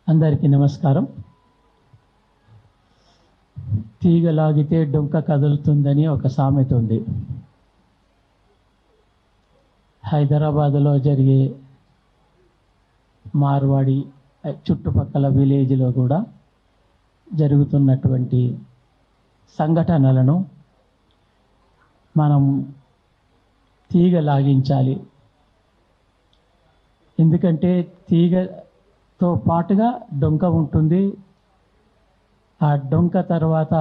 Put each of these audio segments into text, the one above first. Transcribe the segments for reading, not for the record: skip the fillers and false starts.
అందరికీ నమస్కారం. తీగలాగితే డొంక కదులుతుందని ఒక సామెత ఉంది. హైదరాబాదులో జరిగే మార్వాడి చుట్టుపక్కల విలేజ్లో కూడా జరుగుతున్నటువంటి సంఘటనలను మనం తీగ లాగించాలి. ఎందుకంటే తీగతో పాటుగా డొంక ఉంటుంది. ఆ డొంక తర్వాత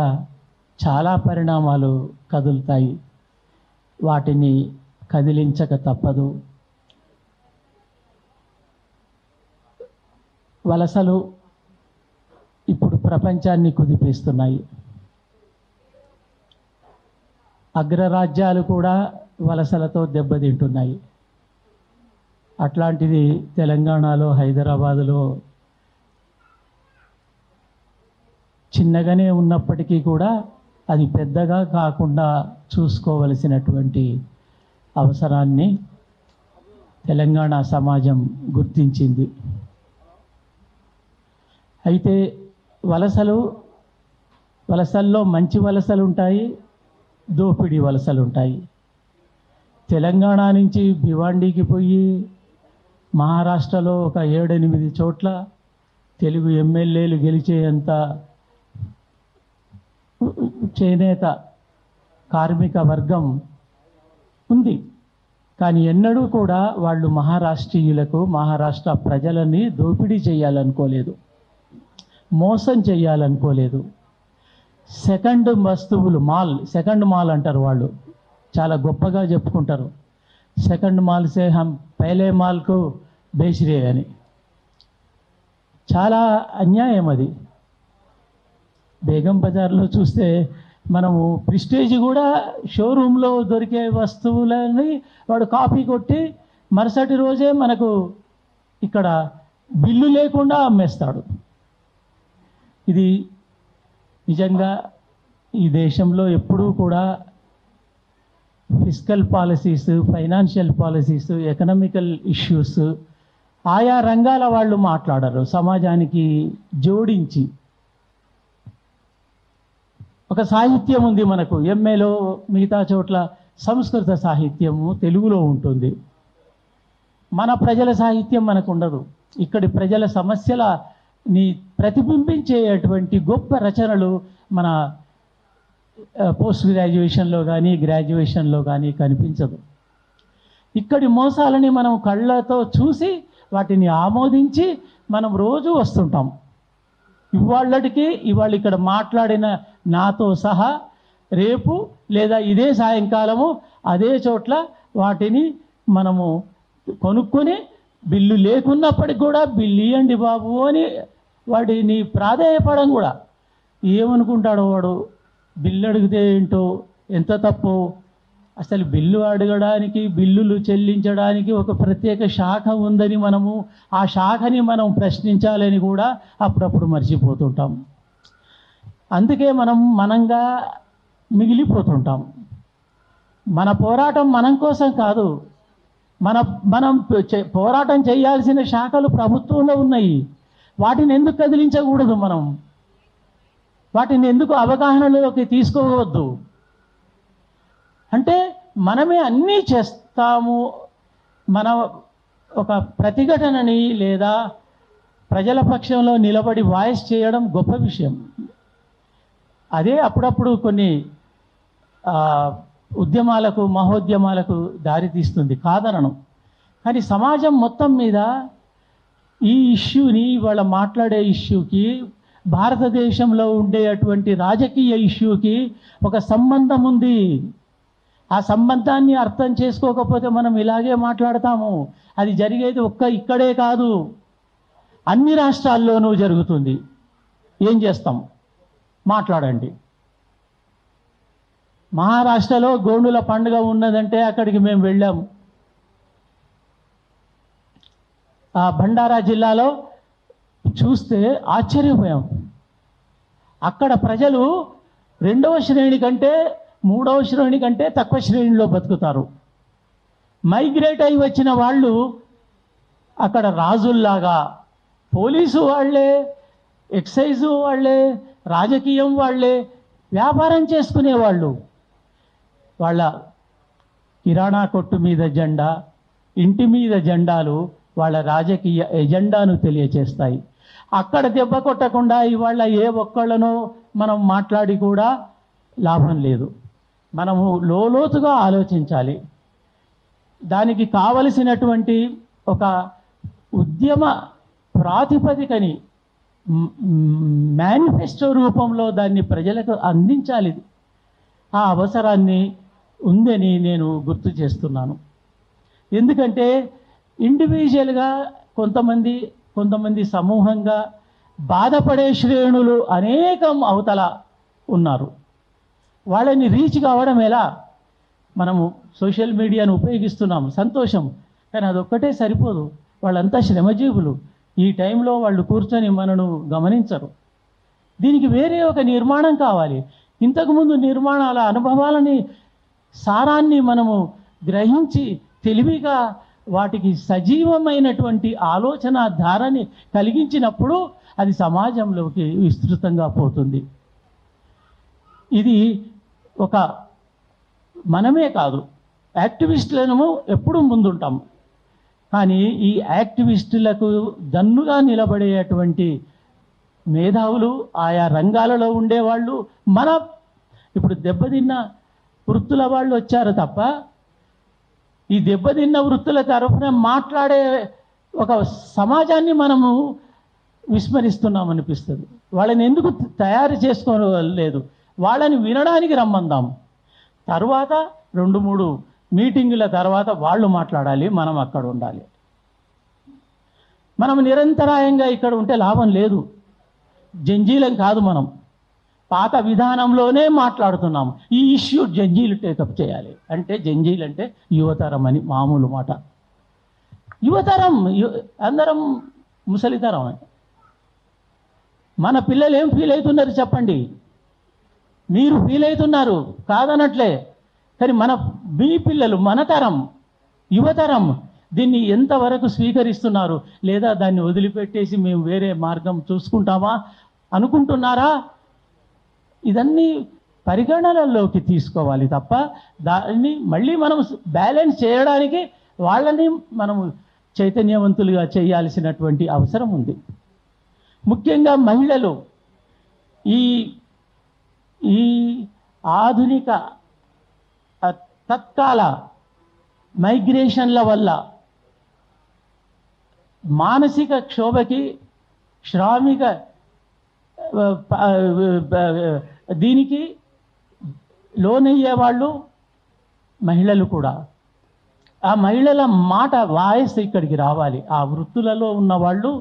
చాలా పరిణామాలు కదులుతాయి. వాటిని కదిలించక తప్పదు. వలసలు ఇప్పుడు ప్రపంచాన్ని కుదిపేస్తున్నాయి. అగ్రరాజ్యాలు కూడా వలసలతో దెబ్బతింటున్నాయి. అట్లాంటిది తెలంగాణలో హైదరాబాదులో చిన్నగానే ఉన్నప్పటికీ కూడా అది పెద్దగా కాకుండా చూసుకోవలసినటువంటి అవసరాన్ని తెలంగాణ సమాజం గుర్తించింది. అయితే వలసల్లో మంచి వలసలు ఉంటాయి, దోపిడీ వలసలు ఉంటాయి. తెలంగాణ నుంచి భివాండికి పోయి మహారాష్ట్రలో ఒక 7-8 చోట్ల తెలుగు ఎమ్మెల్యేలు గెలిచేంత చేనేత కార్మిక వర్గం ఉంది. కానీ ఎన్నడూ కూడా వాళ్ళు మహారాష్ట్రీయులకు, మహారాష్ట్ర ప్రజలని దోపిడీ చేయాలనుకోలేదు, మోసం చేయాలనుకోలేదు. సెకండ్ మాల్ అంటారు వాళ్ళు, చాలా గొప్పగా చెప్పుకుంటారు. సెకండ్ మాల్ సే హమ్ పహలే మాల్కు బేచ్ రే అని. చాలా అన్యాయం అది. బేగం బజార్లో చూస్తే మనము ప్రిస్టేజ్ కూడా షోరూంలో దొరికే వస్తువులని వాడు కాపీ కొట్టి మరుసటి రోజే మనకు ఇక్కడ బిల్లు లేకుండా అమ్మేస్తాడు. ఇది నిజంగా ఈ దేశంలో ఎప్పుడూ కూడా fiscal policies, financial policies, economical issues ఆయా రంగాల వాళ్ళు మాట్లాడరు. సమాజానికి జోడించి ఒక సాహిత్యం ఉంది మనకు. ఎంఏలో మిగతా చోట్ల సంస్కృత సాహిత్యము తెలుగులో ఉంటుంది. మన ప్రజల సాహిత్యం మనకు ఉండదు. ఇక్కడి ప్రజల సమస్యలని ప్రతిబింబించేటువంటి గొప్ప రచనలు మన పోస్ట్ గ్రాడ్యుయేషన్లో కానీ గ్రాడ్యుయేషన్లో కానీ కనిపించదు. ఇక్కడి మోసాలని మనం కళ్ళతో చూసి వాటిని ఆమోదించి మనం రోజు వస్తుంటాం. ఇవాళ ఇక్కడ మాట్లాడిన నాతో సహా రేపు లేదా ఇదే సాయంకాలము అదే చోట్ల వాటిని మనము కొనుక్కొని బిల్లు లేకున్నప్పటికి కూడా బిల్లు ఇవ్వండి బాబు అని వాడిని ప్రాధేయపడం కూడా. ఏమనుకుంటాడో వాడు, బిల్లు అడిగితే ఏంటో, ఎంత తప్పు. అసలు బిల్లు అడగడానికి, బిల్లులు చెల్లించడానికి ఒక ప్రత్యేక శాఖ ఉందని ఆ శాఖని మనం ప్రశ్నించాలని కూడా అప్పుడప్పుడు మర్చిపోతుంటాం. అందుకే మనంగా మిగిలిపోతుంటాం. మన పోరాటం మనం కోసం కాదు. మనం పోరాటం చేయాల్సిన శాఖలు ప్రభుత్వంలో ఉన్నాయి. వాటిని ఎందుకు కదిలించకూడదు? వాటిని ఎందుకు అవగాహనలోకి తీసుకోవద్దు? అంటే మనమే అన్నీ చేస్తాము. మన ఒక ప్రతిఘటనని లేదా ప్రజల పక్షంలో నిలబడి వాయిస్ చేయడం గొప్ప విషయం. అదే అప్పుడప్పుడు కొన్ని ఉద్యమాలకు, మహోద్యమాలకు దారితీస్తుంది, కాదనను. కానీ సమాజం మొత్తం మీద ఈ ఇష్యూని, ఇవాళ మాట్లాడే ఇష్యూకి, భారతదేశంలో ఉండేటువంటి రాజకీయ ఇష్యూకి ఒక సంబంధం ఉంది. ఆ సంబంధాన్ని అర్థం చేసుకోకపోతే మనం ఇలాగే మాట్లాడతాము. అది జరిగేది ఇక్కడే కాదు, అన్ని రాష్ట్రాల్లోనూ జరుగుతుంది. ఏం చేస్తాం? మాట్లాడండి. మహారాష్ట్రలో గోండుల పండుగ ఉన్నదంటే అక్కడికి మేము వెళ్ళాము. ఆ భండారా జిల్లాలో చూస్తే ఆశ్చర్యపోయాం. అక్కడ ప్రజలు 2వ శ్రేణి కంటే 3వ శ్రేణి కంటే తక్కువ శ్రేణిలో బతుకుతారు. మైగ్రేట్ అయి వచ్చిన వాళ్ళు అక్కడ రాజుల్లాగా పోలీసు వాళ్ళే, ఎక్సైజు వాళ్ళే, రాజకీయం వాళ్ళే వ్యాపారం చేసుకునేవాళ్ళు. వాళ్ళ కిరాణా కొట్టు మీద జెండా, ఇంటి మీద జెండాలు వాళ్ళ రాజకీయ ఎజెండాను తెలియచేస్తాయి. అక్కడ దెబ్బ కొట్టకుండా ఇవాళ ఏ ఒక్కళ్ళనో మనం మాట్లాడి కూడా లాభం లేదు. మనము లోతుగా ఆలోచించాలి. దానికి కావలసినటువంటి ఒక ఉద్యమ ప్రాతిపదికని మేనిఫెస్టో రూపంలో దాన్ని ప్రజలకు అందించాలి. ఆ అవసరాన్ని ఉందని నేను గుర్తు చేస్తున్నాను. ఎందుకంటే ఇండివిజువల్గా కొంతమంది సమూహంగా బాధపడే శ్రేణులు అనేకం అవతల ఉన్నారు. వాళ్ళని రీచ్ కావడం ఎలా? మనము సోషల్ మీడియాను ఉపయోగిస్తున్నాము, సంతోషం. కానీ అదొక్కటే సరిపోదు. వాళ్ళంతా శ్రమజీవులు. ఈ టైంలో వాళ్ళు కూర్చొని మనను గమనించరు. దీనికి వేరే ఒక నిర్మాణం కావాలి. ఇంతకుముందు నిర్మాణాల అనుభవాలని, సారాన్ని మనము గ్రహించి తెలివిగా వాటికి సజీవమైనటువంటి ఆలోచన ధారని కలిగించినప్పుడు అది సమాజంలోకి విస్తృతంగా పోతుంది. ఇది ఒక మనమే కాదు, యాక్టివిస్టులను ఎప్పుడూ ముందుంటాము. కానీ ఈ యాక్టివిస్టులకు దన్నుగా నిలబడేటువంటి మేధావులు, ఆయా రంగాలలో ఉండేవాళ్ళు, ఇప్పుడు దెబ్బతిన్న వృత్తుల వాళ్ళు వచ్చారు తప్ప ఈ దెబ్బతిన్న వృత్తుల తరఫున మాట్లాడే ఒక సమాజాన్ని మనము విస్మరిస్తున్నాం అనిపిస్తుంది. వాళ్ళని ఎందుకు తయారు చేసుకోలేదు? వాళ్ళని వినడానికి రమ్మందాం. తర్వాత 2-3 మీటింగుల తర్వాత వాళ్ళు మాట్లాడాలి, మనం అక్కడ ఉండాలి. మనం నిరంతరాయంగా ఇక్కడ ఉంటే లాభం లేదు. జంజీలం కాదు, మనం పాత విధానంలోనే మాట్లాడుతున్నాం. ఈ ఇష్యూ జంజీలు టేకప్ చేయాలి. అంటే జంజీలు అంటే యువతరం అని మామూలు మాట. యువతరం అందరం ముసలితరం. మన పిల్లలు ఏం ఫీల్ అవుతున్నారు చెప్పండి? మీరు ఫీల్ అవుతున్నారు కాదనట్లే. కానీ మీ పిల్లలు, మన తరం, యువతరం దీన్ని ఎంతవరకు స్వీకరిస్తున్నారు? లేదా దాన్ని వదిలిపెట్టేసి మేము వేరే మార్గం చూసుకుంటామా అనుకుంటున్నారా? ఇదన్నీ పరిగణనలోకి తీసుకోవాలి తప్ప దాన్ని మళ్ళీ మనం బ్యాలెన్స్ చేయడానికి వాళ్ళని మనము చైతన్యవంతులుగా చేయాల్సినటువంటి అవసరం ఉంది. ముఖ్యంగా మహిళలు ఈ ఆధునిక తత్కాల మైగ్రేషన్ల వల్ల మానసిక క్షోభకి, శ్రామిక దీనికి లోనయ్యే వాళ్ళు మహిళలు కూడా. ఆ మహిళల మాట, వాయిస్ ఇక్కడికి రావాలి. ఆ వృత్తులలో ఉన్న వాళ్ళు,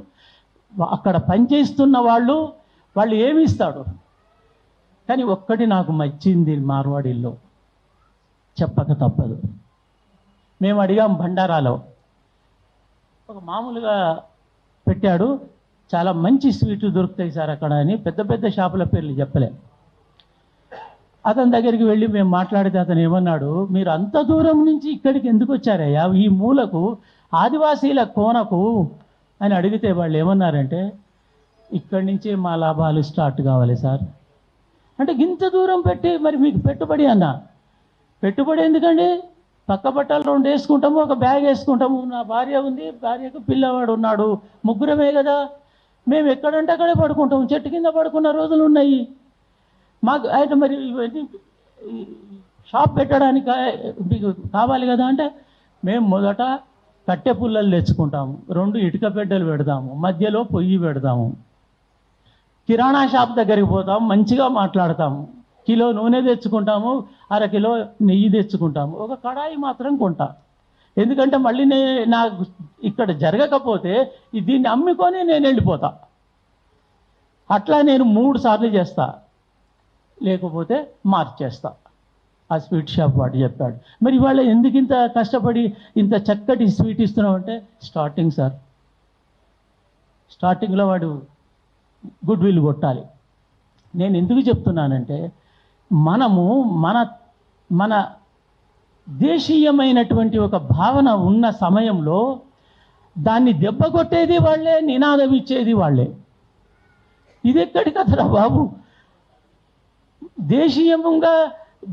అక్కడ పనిచేస్తున్న వాళ్ళు ఏమి ఇస్తాడు? కానీ ఒక్కటి నాకు నచ్చింది మార్వాడిల్లో, చెప్పక తప్పదు. మేము అడిగాం భండారాలో, ఒక మామూలుగా పెట్టాడు, చాలా మంచి స్వీట్లు దొరుకుతాయి సార్ అక్కడ అని. పెద్ద పెద్ద షాపుల పేర్లు చెప్పలే. అతని దగ్గరికి వెళ్ళి మేము మాట్లాడితే అతను ఏమన్నాడు, మీరు అంత దూరం నుంచి ఇక్కడికి ఎందుకు వచ్చారయ్యా, ఈ మూలకు, ఆదివాసీల కోనకు అని అడిగితే వాళ్ళు ఏమన్నారంటే, ఇక్కడి నుంచే మా లాభాలు స్టార్ట్ కావాలి సార్. అంటే ఇంత దూరం పెట్టి మరి మీకు పెట్టుబడి అన్న. పెట్టుబడి ఎందుకండి? పక్క బట్టలు 2 వేసుకుంటాము, ఒక బ్యాగ్ వేసుకుంటాము. నా భార్య ఉంది, భార్యకు పిల్లవాడు ఉన్నాడు, ముగ్గురమే కదా. మేము ఎక్కడంటే అక్కడే పడుకుంటాము, చెట్టు కింద పడుకున్న రోజులు ఉన్నాయి మాకు. అయితే మరి ఇవన్నీ షాప్ పెట్టడానికి మీకు కావాలి కదా అంటే, మేము మొదట కట్టె పుల్లలు తెచ్చుకుంటాము, 2 ఇటుక బిడ్డలు పెడదాము, మధ్యలో పొయ్యి పెడదాము. కిరాణా షాప్ దగ్గరికి పోతాము, మంచిగా మాట్లాడతాము, కిలో నూనె తెచ్చుకుంటాము, 1/2 కిలో నెయ్యి తెచ్చుకుంటాము, ఒక కడాయి మాత్రం కొంటా. ఎందుకంటే మళ్ళీ నాకు ఇక్కడ జరగకపోతే దీన్ని అమ్ముకొని నేను వెళ్ళిపోతా. అట్లా నేను 3 సార్లు చేస్తా, లేకపోతే మార్చేస్తా. ఆ స్వీట్ షాప్ వాడు చెప్పాడు. మరి ఇవాళ ఎందుకు ఇంత కష్టపడి ఇంత చక్కటి స్వీట్ ఇస్తున్నావు అంటే, స్టార్టింగ్ సార్, స్టార్టింగ్లో వాడు గుడ్ విల్ కొట్టాలి. నేను ఎందుకు చెప్తున్నానంటే, మనము మన దేశీయమైనటువంటి ఒక భావన ఉన్న సమయంలో దాన్ని దెబ్బ కొట్టేది వాళ్ళే, నినాదం ఇచ్చేది వాళ్ళే. ఇది ఎక్కడి కథరా బాబు?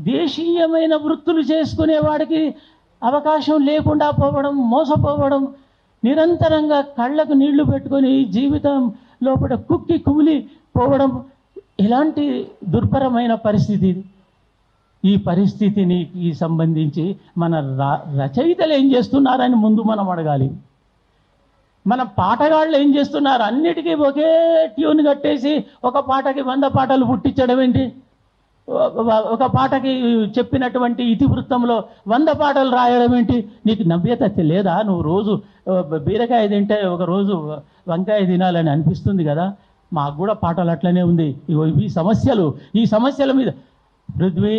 దేశీయమైన వృత్తులు చేసుకునే వాడికి అవకాశం లేకుండా పోవడం, మోసపోవడం, నిరంతరంగా కళ్ళకు నీళ్లు పెట్టుకొని జీవితం లోపల కుక్కి కుమిలి పోవడం, ఇలాంటి దుర్భరమైన పరిస్థితి. ఈ పరిస్థితిని సంబంధించి మన రచయితలు ఏం చేస్తున్నారని ముందు మనం అడగాలి. మన పాటగాళ్ళు ఏం చేస్తున్నారు? అన్నిటికీ ఒకే ట్యూన్ కట్టేసి ఒక పాటకి 100 పాటలు పుట్టించడం ఏంటి? ఒక పాటకి చెప్పినటువంటి ఇతివృత్తంలో 100 పాటలు రాయడం ఏంటి? నీకు నవ్యత లేదా? నువ్వు రోజు బీరకాయ తింటే ఒక రోజు వంకాయ తినాలని అనిపిస్తుంది కదా. మాకు కూడా పాటలు అట్లనే ఉంది. ఈ సమస్యల మీద పృథ్వీ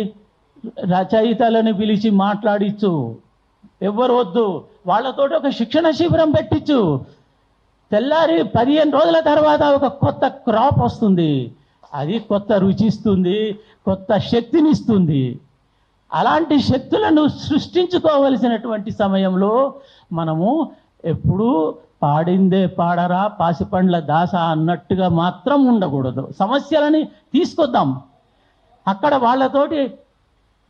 రచయితలను పిలిచి మాట్లాడిచ్చు. ఎవ్వరు వద్దు, వాళ్ళతోటి ఒక శిక్షణ శిబిరం పెట్టించు. తెల్లారి 15 రోజుల తర్వాత ఒక కొత్త క్రాప్ వస్తుంది. అది కొత్త రుచిస్తుంది, కొత్త శక్తినిస్తుంది. అలాంటి శక్తులను సృష్టించుకోవలసినటువంటి సమయంలో మనము ఎప్పుడూ పాడిందే పాడరా పాసిపండ్ల దాస అన్నట్టుగా మాత్రం ఉండకూడదు. సమస్యలని తీసుకొద్దాం, అక్కడ వాళ్ళతోటి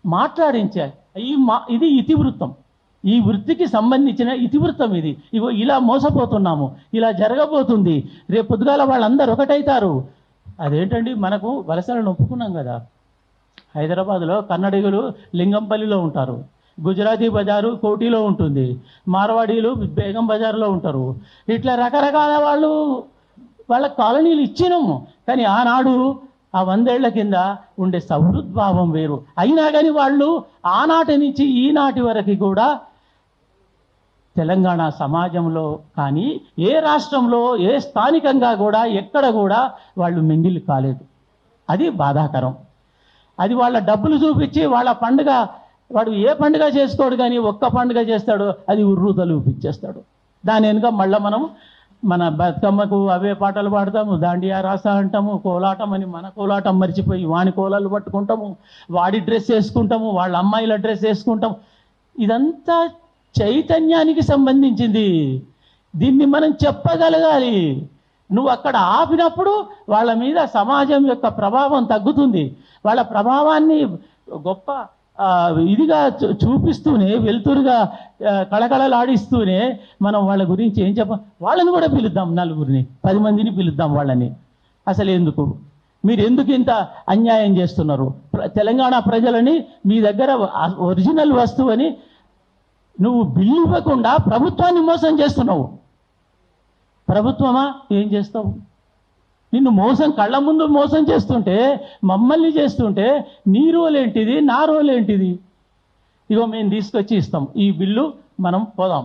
మాట్లాడించాలి. ఇది ఇతివృత్తం, ఈ వృత్తికి సంబంధించిన ఇతివృత్తం ఇది. ఇగో ఇలా మోసపోతున్నాము, ఇలా జరగబోతుంది, రేపు పొద్దుగాల వాళ్ళందరూ ఒకటైతారు. అదేంటండి, మనకు వలసలను ఒప్పుకున్నాం కదా. హైదరాబాద్లో కన్నడిగులు లింగంపల్లిలో ఉంటారు, గుజరాతీ బజారు కోటిలో ఉంటుంది, మార్వాడీలు బేగం బజార్లో ఉంటారు. ఇట్లా రకరకాల వాళ్ళ కాలనీలు ఇచ్చినాము. కానీ ఆనాడు ఆ 100 ఏళ్ల కింద ఉండే సహృద్భావం వేరు. అయినా కానీ వాళ్ళు ఆనాటి నుంచి ఈనాటి వరకు కూడా తెలంగాణ సమాజంలో కానీ ఏ రాష్ట్రంలో ఏ స్థానికంగా కూడా ఎక్కడ కూడా వాళ్ళు మింగిలి కాలేదు. అది బాధాకరం. అది వాళ్ళ డబ్బులు చూపించి వాళ్ళ పండుగ, వాడు ఏ పండుగ చేసుకోడు కానీ ఒక్క పండుగ చేస్తాడు, అది ఉర్రూతలు చూపించేస్తాడు. దాని వెనుక మళ్ళీ మనం మన బతుకమ్మకు అవే పాటలు పాడతాము, దాండియా రాసా అంటాము, కోలాటం అని మన కోలాటం మర్చిపోయి వాని కోలాలు పట్టుకుంటాము, వాడి డ్రెస్ వేసుకుంటాము, వాళ్ళ అమ్మాయిల డ్రెస్ వేసుకుంటాము. ఇదంతా చైతన్యానికి సంబంధించింది. దీన్ని మనం చెప్పగలగాలి. నువ్వు అక్కడ ఆపినప్పుడు వాళ్ళ మీద సమాజం యొక్క ప్రభావం తగ్గుతుంది. వాళ్ళ ప్రభావాన్ని గొప్ప ఇదిగా చూపిస్తూనే, వెలుతురుగా కళకళలాడిస్తూనే మనం వాళ్ళ గురించి ఏం వాళ్ళని కూడా పిలుద్దాం, నలుగురిని 10 మందిని పిలుద్దాం. వాళ్ళని అసలు మీరు ఎందుకు ఇంత అన్యాయం చేస్తున్నారు? తెలంగాణ ప్రజలని మీ దగ్గర ఒరిజినల్ వస్తువని నువ్వు బిల్లు ఇవ్వకుండా ప్రభుత్వాన్ని మోసం చేస్తున్నావు. ప్రభుత్వమా ఏం చేస్తావు? నిన్ను కళ్ళ ముందు మోసం చేస్తుంటే, మమ్మల్ని చేస్తుంటే నీ రోల్ ఏంటిది, నా రోల్ ఏంటిది? ఇగో మేము తీసుకొచ్చి ఇస్తాం, ఈ బిల్లు మనం పోదాం,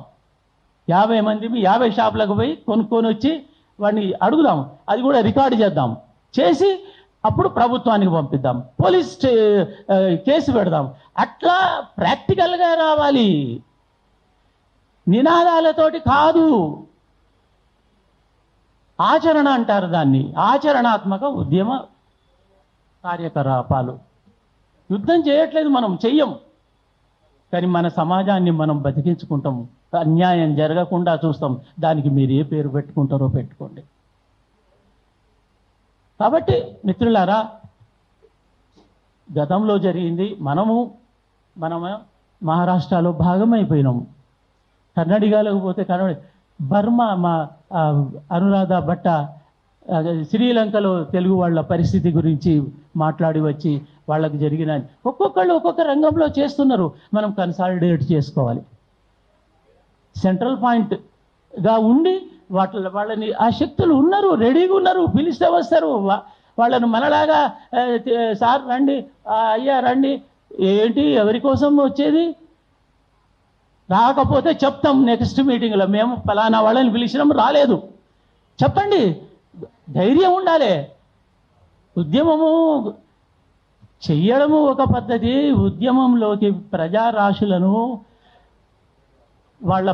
50 మంది 50 షాపులకు పోయి కొనుక్కొని వచ్చి వాడిని అడుగుదాం, అది కూడా రికార్డు చేద్దాం, చేసి అప్పుడు ప్రభుత్వానికి పంపిద్దాం, పోలీస్ కేసు పెడదాం. అట్లా ప్రాక్టికల్గా రావాలి, నినాదాలతోటి కాదు. ఆచరణ అంటారు దాన్ని, ఆచరణాత్మక ఉద్యమ కార్యకలాపాలు. యుద్ధం చేయట్లేదు, మనం చెయ్యం, కానీ మన సమాజాన్ని మనం బతికించుకుంటాం, అన్యాయం జరగకుండా చూస్తాం. దానికి మీరు ఏ పేరు పెట్టుకుంటారో పెట్టుకోండి. కాబట్టి మిత్రులారా, గతంలో జరిగింది, మనము మహారాష్ట్రలో భాగమైపోయినాము. కన్నడిగాలకు పోతే బర్మా, మా అనురాధ భట్ట శ్రీలంకలో తెలుగు వాళ్ళ పరిస్థితి గురించి మాట్లాడి వచ్చి వాళ్ళకు జరిగిన ఒక్కొక్కళ్ళు ఒక్కొక్క రంగంలో చేస్తున్నారు. మనం కన్సాలిడేట్ చేసుకోవాలి, సెంట్రల్ పాయింట్గా ఉండి వాళ్ళని, ఆ శక్తులు ఉన్నారు, రెడీగా ఉన్నారు, పిలిస్తే వస్తారు. వాళ్ళను మనలాగా సార్ రండి, అయ్యా రండి, ఏంటి ఎవరి కోసం వచ్చేది? రాకపోతే చెప్తాం నెక్స్ట్ మీటింగ్లో, మేము ఫలానా వాళ్ళని పిలిచినాం, రాలేదు, చెప్పండి. ధైర్యం ఉండాలి. ఉద్యమము చెయ్యడము ఒక పద్ధతి, ఉద్యమంలోకి ప్రజారాశులను వాళ్ళ